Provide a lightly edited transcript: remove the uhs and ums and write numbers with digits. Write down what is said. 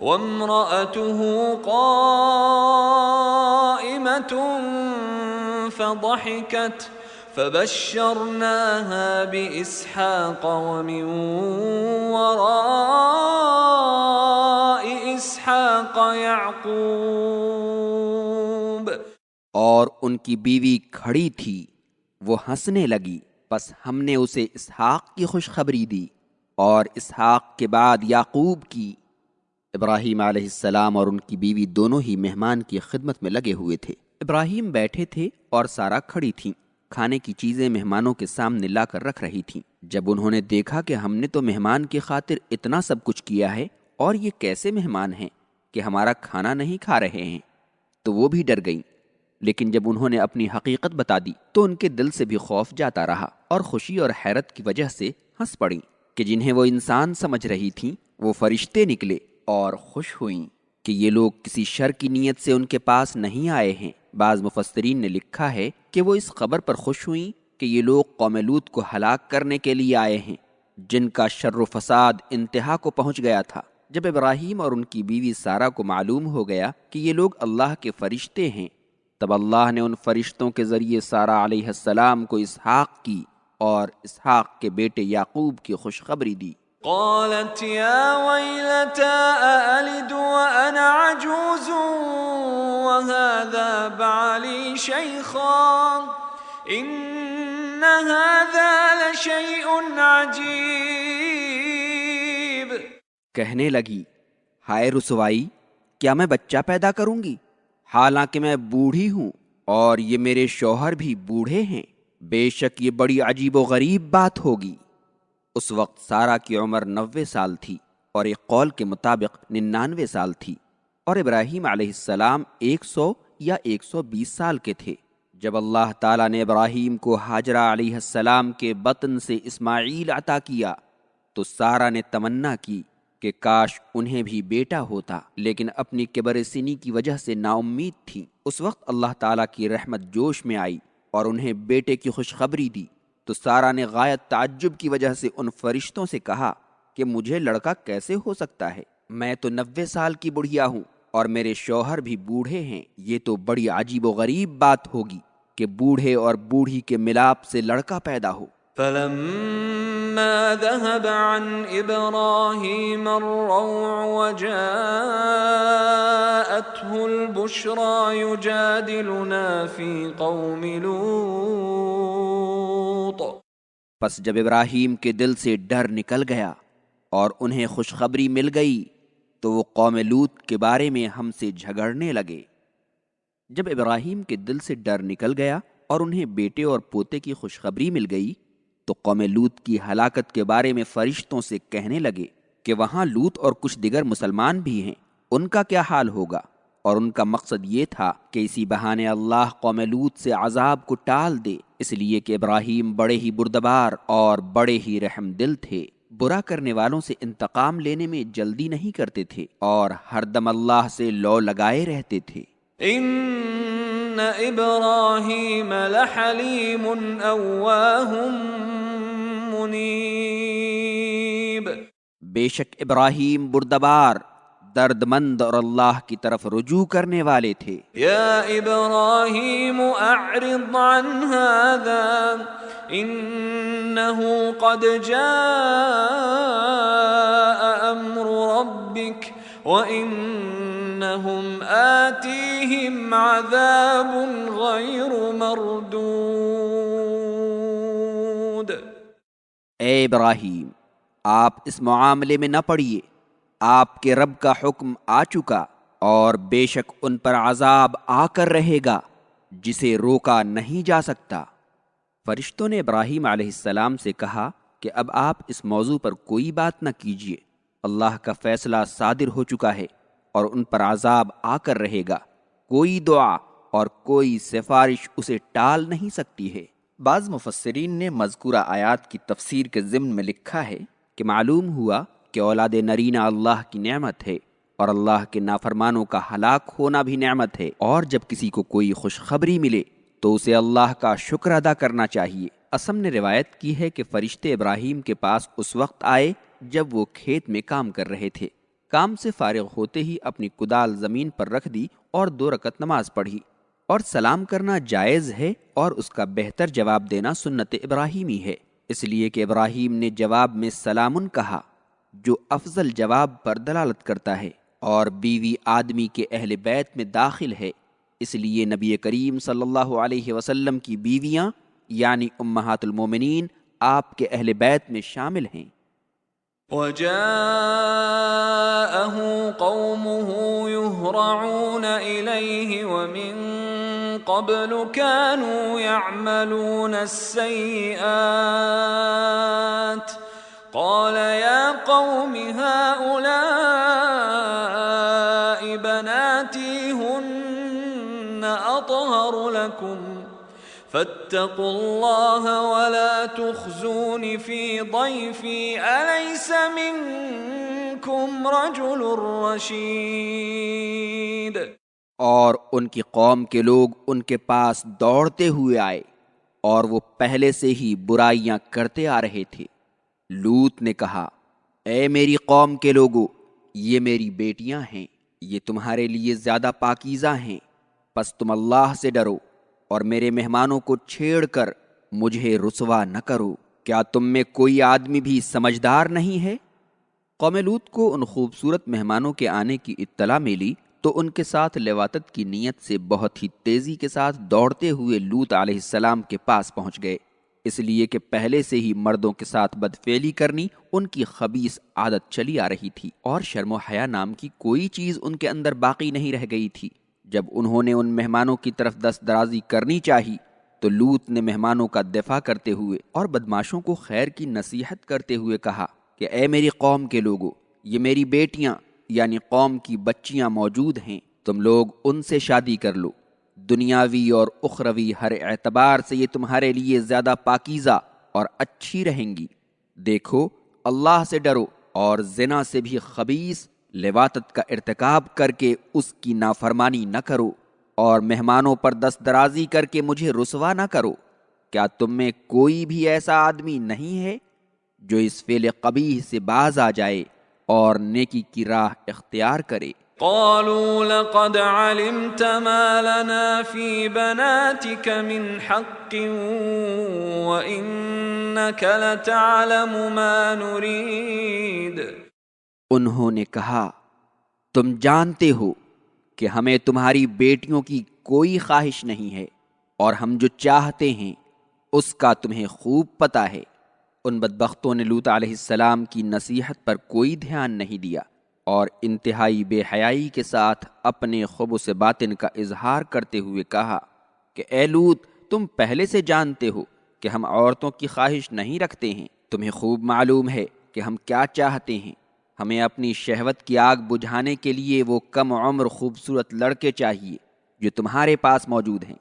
وامرأته قائمة فضحكت فبشرناها بإسحاق ومن وراء إسحاق يعقوب. اور ان کی بیوی کھڑی تھی، وہ ہنسنے لگی، پس ہم نے اسے اسحاق کی خوشخبری دی اور اسحاق کے بعد یعقوب کی۔ ابراہیم علیہ السلام اور ان کی بیوی دونوں ہی مہمان کی خدمت میں لگے ہوئے تھے۔ ابراہیم بیٹھے تھے اور سارا کھڑی تھیں، کھانے کی چیزیں مہمانوں کے سامنے لا کر رکھ رہی تھیں۔ جب انہوں نے دیکھا کہ ہم نے تو مہمان کی خاطر اتنا سب کچھ کیا ہے اور یہ کیسے مہمان ہیں کہ ہمارا کھانا نہیں کھا رہے ہیں، تو وہ بھی ڈر گئیں۔ لیکن جب انہوں نے اپنی حقیقت بتا دی تو ان کے دل سے بھی خوف جاتا رہا اور خوشی اور حیرت کی وجہ سے ہنس پڑیں کہ جنہیں وہ انسان سمجھ رہی تھیں وہ فرشتے نکلے، اور خوش ہوئیں کہ یہ لوگ کسی شر کی نیت سے ان کے پاس نہیں آئے ہیں۔ بعض مفسرین نے لکھا ہے کہ وہ اس خبر پر خوش ہوئیں کہ یہ لوگ قوم لوط کو ہلاک کرنے کے لیے آئے ہیں، جن کا شر و فساد انتہا کو پہنچ گیا تھا۔ جب ابراہیم اور ان کی بیوی سارا کو معلوم ہو گیا کہ یہ لوگ اللہ کے فرشتے ہیں، تب اللہ نے ان فرشتوں کے ذریعے سارا علیہ السلام کو اسحاق کی اور اسحاق کے بیٹے یعقوب کی خوشخبری دی۔ قالت يا ويلتى أألد وأنا عجوز وهذا بعلي شيخا إن هذا لشيء عجيب. کہنے لگی، ہائے رسوائی، کیا میں بچہ پیدا کروں گی حالانکہ میں بوڑھی ہوں اور یہ میرے شوہر بھی بوڑھے ہیں؟ بے شک یہ بڑی عجیب و غریب بات ہوگی۔ اس وقت سارا کی عمر 90 سال تھی اور ایک قول کے مطابق 99 سال تھی، اور ابراہیم علیہ السلام 100 یا 120 سال کے تھے۔ جب اللہ تعالیٰ نے ابراہیم کو ہاجرہ علیہ السلام کے بطن سے اسماعیل عطا کیا تو سارا نے تمنا کی کہ کاش انہیں بھی بیٹا ہوتا، لیکن اپنی کبر سنی کی وجہ سے نا امید تھی۔ اس وقت اللہ تعالیٰ کی رحمت جوش میں آئی اور انہیں بیٹے کی خوشخبری دی تو سارا نے غایت تعجب کی وجہ سے ان فرشتوں سے کہا کہ مجھے لڑکا کیسے ہو سکتا ہے؟ میں تو 90 سال کی بڑھیا ہوں اور میرے شوہر بھی بوڑھے ہیں۔ یہ تو بڑی عجیب و غریب بات ہوگی کہ بوڑھے اور بوڑھی کے ملاپ سے لڑکا پیدا ہو۔ فلما ذهب عن إبراهيم الروع وجاءته البشرى يجادلنا في قوم لوط. پس جب ابراہیم کے دل سے ڈر نکل گیا اور انہیں خوشخبری مل گئی تو وہ قوم لوط کے بارے میں ہم سے جھگڑنے لگے۔ جب ابراہیم کے دل سے ڈر نکل گیا اور انہیں بیٹے اور پوتے کی خوشخبری مل گئی تو قوم لوط کی ہلاکت کے بارے میں فرشتوں سے کہنے لگے کہ وہاں لوط اور کچھ دیگر مسلمان بھی ہیں، ان کا کیا حال ہوگا؟ اور ان کا مقصد یہ تھا کہ اسی بہانے اللہ قوم لوط سے عذاب کو ٹال دے، اس لیے کہ ابراہیم بڑے ہی بردبار اور بڑے ہی رحم دل تھے، برا کرنے والوں سے انتقام لینے میں جلدی نہیں کرتے تھے اور ہر دم اللہ سے لو لگائے رہتے تھے۔ ان ابراہیم لحلیم اواہ منیب. بے شک ابراہیم بردبار، درد مند اور اللہ کی طرف رجوع کرنے والے تھے۔ یا ابراہیم اعرض عن هذا انه قد جاء امر ربک وانهم آتیہم عذاب غیر مردود. اے ابراہیم، آپ اس معاملے میں نہ پڑیے، آپ کے رب کا حکم آ چکا اور بے شک ان پر عذاب آ کر رہے گا جسے روکا نہیں جا سکتا۔ فرشتوں نے ابراہیم علیہ السلام سے کہا کہ اب آپ اس موضوع پر کوئی بات نہ کیجیے، اللہ کا فیصلہ صادر ہو چکا ہے اور ان پر عذاب آ کر رہے گا، کوئی دعا اور کوئی سفارش اسے ٹال نہیں سکتی ہے۔ بعض مفسرین نے مذکورہ آیات کی تفسیر کے ضمن میں لکھا ہے کہ معلوم ہوا کہ اولاد نرینہ اللہ کی نعمت ہے اور اللہ کے نافرمانوں کا ہلاک ہونا بھی نعمت ہے، اور جب کسی کو کوئی خوشخبری ملے تو اسے اللہ کا شکر ادا کرنا چاہیے۔ اسم نے روایت کی ہے کہ فرشتے ابراہیم کے پاس اس وقت آئے جب وہ کھیت میں کام کر رہے تھے کام سے فارغ ہوتے ہی اپنی کدال زمین پر رکھ دی اور 2 رکعت نماز پڑھی۔ اور سلام کرنا جائز ہے اور اس کا بہتر جواب دینا سنت ابراہیمی ہے، اس لیے کہ ابراہیم نے جواب میں سلامن کہا، جو افضل جواب پر دلالت کرتا ہے، اور بیوی آدمی کے اہل بیت میں داخل ہے، اس لیے نبی کریم صلی اللہ علیہ وسلم کی بیویاں یعنی امہات المومنین آپ کے اہل بیت میں شامل ہیں۔ وجاءه قومه يهرعون إليه ومن قبل كانوا يعملون السيئات قال يا قوم هؤلاء بناتي هن أطهر لكم فاتقوا الله ولا تخزون في ضيفي أليس منكم رجل رشيد۔ اور ان کی قوم کے لوگ ان کے پاس دوڑتے ہوئے آئے اور وہ پہلے سے ہی برائیاں کرتے آ رہے تھے۔ لوط نے کہا، اے میری قوم کے لوگو، یہ میری بیٹیاں ہیں، یہ تمہارے لیے زیادہ پاکیزہ ہیں، پس تم اللہ سے ڈرو اور میرے مہمانوں کو چھیڑ کر مجھے رسوا نہ کرو۔ کیا تم میں کوئی آدمی بھی سمجھدار نہیں ہے؟ قوم لوط کو ان خوبصورت مہمانوں کے آنے کی اطلاع ملی تو ان کے ساتھ لواطت کی نیت سے بہت ہی تیزی کے ساتھ دوڑتے ہوئے لوط علیہ السلام کے پاس پہنچ گئے، اس لیے کہ پہلے سے ہی مردوں کے ساتھ بدفعلی کرنی ان کی خبیث عادت چلی آ رہی تھی، اور شرم و حیا نام کی کوئی چیز ان کے اندر باقی نہیں رہ گئی تھی۔ جب انہوں نے ان مہمانوں کی طرف دست درازی کرنی چاہی تو لوط نے مہمانوں کا دفاع کرتے ہوئے اور بدماشوں کو خیر کی نصیحت کرتے ہوئے کہا کہ اے میری قوم کے لوگو، یہ میری بیٹیاں یعنی قوم کی بچیاں موجود ہیں، تم لوگ ان سے شادی کر لو، دنیاوی اور اخروی ہر اعتبار سے یہ تمہارے لیے زیادہ پاکیزہ اور اچھی رہیں گی۔ دیکھو، اللہ سے ڈرو اور زنا سے بھی خبیث لواطت کا ارتکاب کر کے اس کی نافرمانی نہ کرو، اور مہمانوں پر دست درازی کر کے مجھے رسوا نہ کرو۔ کیا تم میں کوئی بھی ایسا آدمی نہیں ہے جو اس فعل قبیح سے باز آ جائے اور نیکی کی راہ اختیار کرے؟ قالوا لقد علمت ما لنا في بناتك من حق وإنك لتعلم ما نريد۔ انہوں نے کہا، تم جانتے ہو کہ ہمیں تمہاری بیٹیوں کی کوئی خواہش نہیں ہے، اور ہم جو چاہتے ہیں اس کا تمہیں خوب پتہ ہے۔ ان بدبختوں نے لوط علیہ السلام کی نصیحت پر کوئی دھیان نہیں دیا اور انتہائی بے حیائی کے ساتھ اپنے خبث باطن کا اظہار کرتے ہوئے کہا کہ اے لوط، تم پہلے سے جانتے ہو کہ ہم عورتوں کی خواہش نہیں رکھتے ہیں، تمہیں خوب معلوم ہے کہ ہم کیا چاہتے ہیں، ہمیں اپنی شہوت کی آگ بجھانے کے لیے وہ کم عمر خوبصورت لڑکے چاہیے جو تمہارے پاس موجود ہیں،